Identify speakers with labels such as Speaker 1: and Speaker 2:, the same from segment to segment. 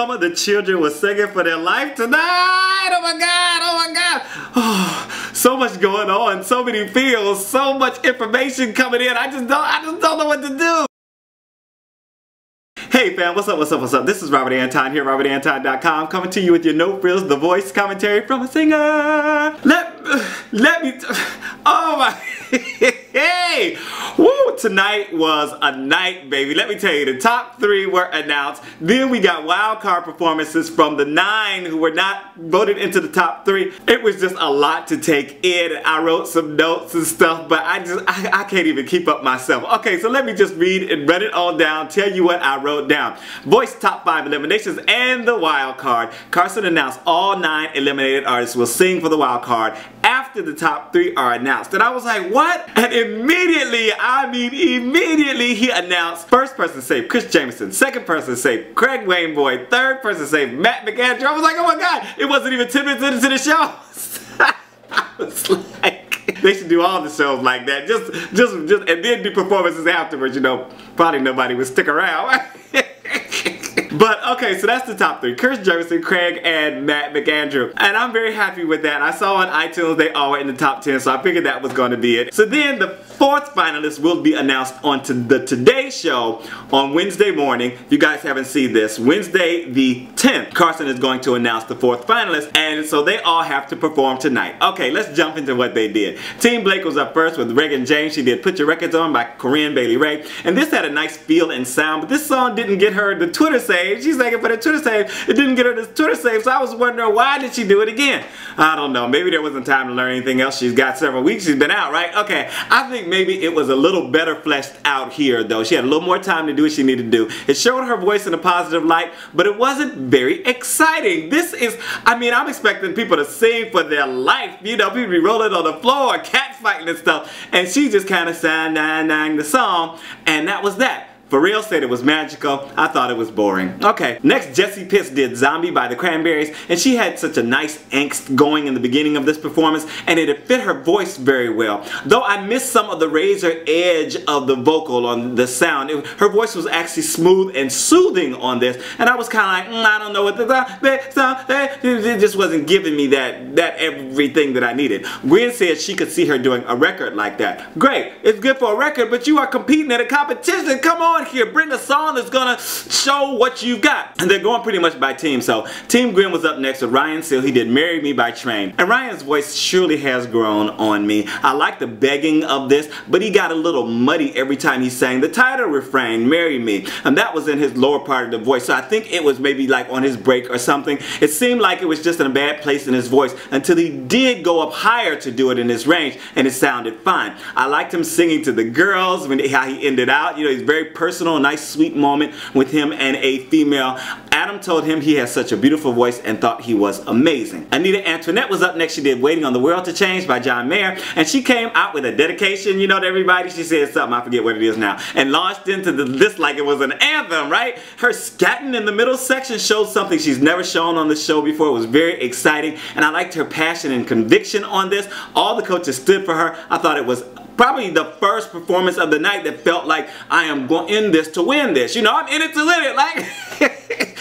Speaker 1: some of the children were singing for their life tonight. Oh my God, oh my God. Oh, so much going on, so many feels, so much information coming in. I just don't know what to do. Hey fam, what's up, what's up, what's up? This is Robert Anton here, robertantonnyc.com, coming to you with your no frills, the voice commentary from a singer. Let me, oh my, hey, woo, tonight was a night, baby. Let me tell you, the top 3 were announced. Then we got wild card performances from the 9 who were not voted into the top 3. It was just a lot to take in. I wrote some notes and stuff, but I can't even keep up myself. Okay, so let me just read and run it all down, tell you what I wrote down. Voice top 5 eliminations and the wild card. Carson announced all 9 eliminated artists will sing for the wild card after the top 3 are announced. And I was like, what? And immediately, I mean immediately, he announced first person saved Chris Jamison, second person saved Craig Waynboy, third person saved Matt McAndrew. I was like, oh my God, it wasn't even 10 minutes into the show. I was like, they should do all the shows like that. Just and then do performances afterwards, you know. Probably nobody would stick around. But okay, so that's the top 3. Chris Jamison, Craig, and Matt McAndrew. And I'm very happy with that. I saw on iTunes they all were in the top 10, so I figured that was going to be it. So then the 4th finalist will be announced on the Today Show on Wednesday morning. If you guys haven't seen this, Wednesday the 10th, Carson is going to announce the 4th finalist, and so they all have to perform tonight. Okay, let's jump into what they did. TeamBlake was up first with Reagan James. She did Put Your Records On by Corinne Bailey Ray, and this had a nice feel and sound, but this song didn't get her the Twitter save. She's thinking for the Twitter save. It didn't get her the Twitter save, so I was wondering, why did she do it again? I don't know. Maybe there wasn't time to learn anything else. She's got several weeks. She's been out, right? Okay. I think maybe it was a little better fleshed out here, though. She had a little more time to do what she needed to do. It showed her voice in a positive light, but it wasn't very exciting. This is, I mean, I'm expecting people to sing for their life. You know, people be rolling on the floor, cats fighting and stuff, and she just kind of sang the song, and that was that. Pharrell said it was magical. I thought it was boring. Okay, next Jessie P did Zombie by the Cranberries, and she had such a nice angst going in the beginning of this performance, and it fit her voice very well. Though I missed some of the razor edge of the vocal on the sound. Her voice was actually smooth and soothing on this, and I was kind of like, I don't know what it just wasn't giving me that everything that I needed. Gwen said she could see her doing a record like that. Great, it's good for a record, but you are competing at a competition. Come on here, bring a song that's gonna show what you've got. And they're going pretty much by team. So TeamGwen was up next with Ryan Sill. He did Marry Me by Train. And Ryan's voice surely has grown on me. I like the begging of this, but he got a little muddy every time he sang the title refrain, Marry Me. And that was in his lower part of the voice. So I think it was maybe like on his break or something. It seemed like it was just in a bad place in his voice until he did go up higher to do it in his range, and it sounded fine. I liked him singing to the girls, how he ended out. You know, he's very personal, nice sweet moment with him and a female. Adam told him he has such a beautiful voice and thought he was amazing. Anita Antoinette was up next. She did Waiting on the World to Change by John Mayer, and she came out with a dedication, you know, to everybody. She said something, I forget what it is now, and launched into this like it was an anthem, right? Her scatting in the middle section showed something she's never shown on the show before. It was very exciting, and I liked her passion and conviction on this. All the coaches stood for her. I thought it was probably the first performance of the night that felt like I am going in this to win this. You know, I'm in it to win it. Like,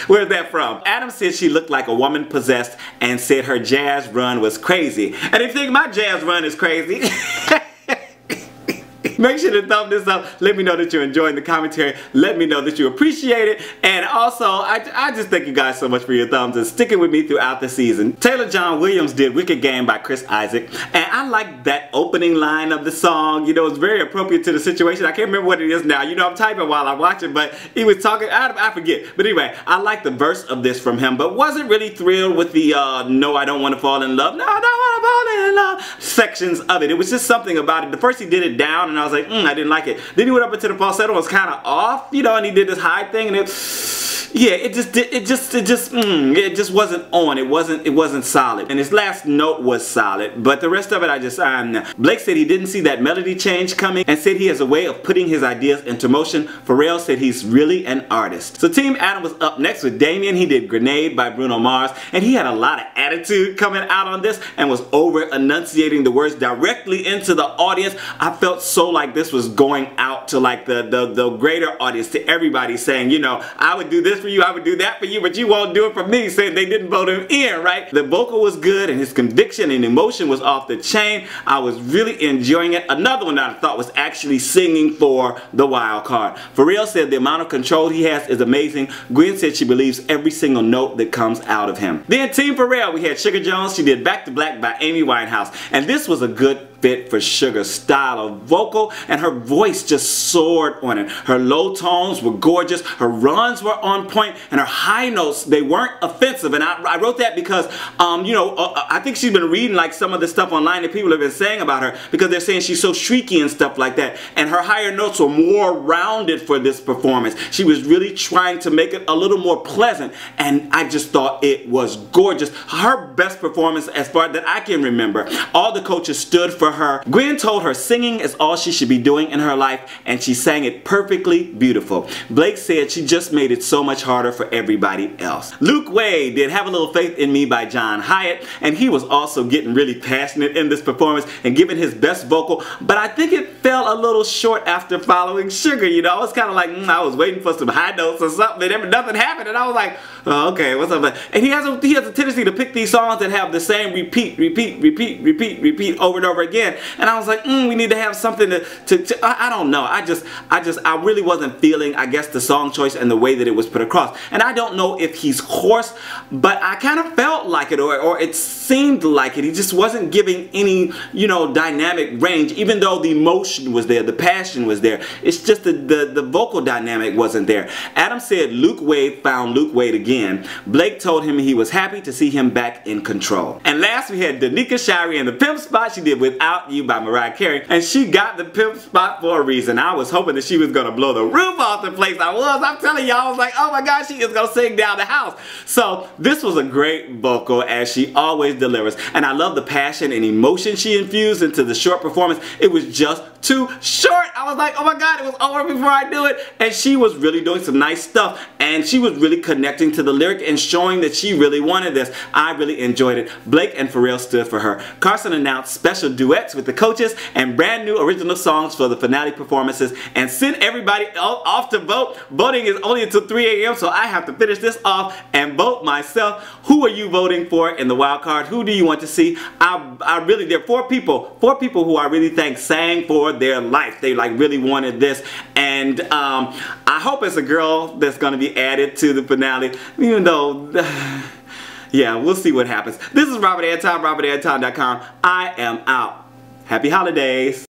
Speaker 1: where's that from? Adam said she looked like a woman possessed and said her jazz run was crazy. And if you think my jazz run is crazy, make sure to thumb this up. Let me know that you're enjoying the commentary. Let me know that you appreciate it. And also, I just thank you guys so much for your thumbs and sticking with me throughout the season. Taylor John Williams did Wicked Game by Chris Isaak. And I like that opening line of the song. You know, it's very appropriate to the situation. I can't remember what it is now. You know, I'm typing while I'm watching, but he was talking, I forget. But anyway, I like the verse of this from him, but wasn't really thrilled with the No, I Don't Want to Fall in Love, No, I Don't Want to Fall in Love sections of it. It was just something about it. The first he did it down, and I was like, I didn't like it. Then he went up into the falsetto, was kind of off, you know, and he did this high thing, and it just wasn't on. It wasn't solid. And his last note was solid, but the rest of it I just Blake said he didn't see that melody change coming and said he has a way of putting his ideas into motion. Pharrell said he's really an artist. So TeamAdam was up next with Damien. He did Grenade by Bruno Mars, and he had a lot of attitude coming out on this and was over enunciating the words directly into the audience. I felt so like this was going out to like the greater audience, to everybody, saying, you know, I would do this this for you, I would do that for you, but you won't do it for me, saying they didn't vote him in, right? The vocal was good and his conviction and emotion was off the chain. I was really enjoying it. Another one that I thought was actually singing for the wild card. Pharrell said the amount of control he has is amazing. Gwen said she believes every single note that comes out of him. Then TeamPharrell, we had Sugar Joans. She did Back to Black by Amy Winehouse. And this was a good fit for Sugar's style of vocal, and her voice just soared on it. Her low tones were gorgeous, her runs were on point, and her high notes, they weren't offensive. And I wrote that because, you know, I think she's been reading like some of the stuff online that people have been saying about her, because they're saying she's so shrieky and stuff like that. And her higher notes were more rounded for this performance. She was really trying to make it a little more pleasant, and I just thought it was gorgeous. Her best performance as far that I can remember. All the coaches stood for her. Gwen told her singing is all she should be doing in her life, and she sang it perfectly beautiful. Blake said she just made it so much harder for everybody else. Luke Wade did Have a Little Faith in Me by John Hiatt, and he was also getting really passionate in this performance and giving his best vocal, but I think it fell a little short after following Sugar. You know, I was kind of like, I was waiting for some high notes or something, and nothing happened, and I was like, oh, okay, what's up? And he has a tendency to pick these songs that have the same repeat over and over again. And I was like, we need to have something to I don't know. I really wasn't feeling, I guess, the song choice and the way that it was put across. And I don't know if he's hoarse, but I kind of felt like it, or it seemed like it. He just wasn't giving any, you know, dynamic range, even though the emotion was there, the passion was there. It's just the vocal dynamic wasn't there. Adam said Luke Wade found Luke Wade again. Blake told him he was happy to see him back in control. And last we had DaNica, Shirey, and the pimp spot. She did Without You by Mariah Carey, and she got the pimp spot for a reason. I was hoping that she was gonna blow the roof off the place. I'm telling y'all, I was like, oh my gosh, she is gonna sing down the house. So this was a great vocal, as she always delivers, and I love the passion and emotion she infused into the short performance. It was just too short. I was like, oh my god, it was over before I knew it. And she was really doing some nice stuff, and she was really connecting to the lyric and showing that she really wanted this. I really enjoyed it. Blake and Pharrell stood for her. Carson announced special duets with the coaches and brand new original songs for the finale performances, and sent everybody off to vote. Voting is only until 3 a.m. so I have to finish this off and vote myself. Who are you voting for in the wild card? Who do you want to see? There are four people who I really think sang for their life. They like really wanted this, and I hope it's a girl that's going to be added to the finale, even though yeah, we'll see what happens. This is Robert Anton, robertantonnyc.com. I am out. Happy holidays.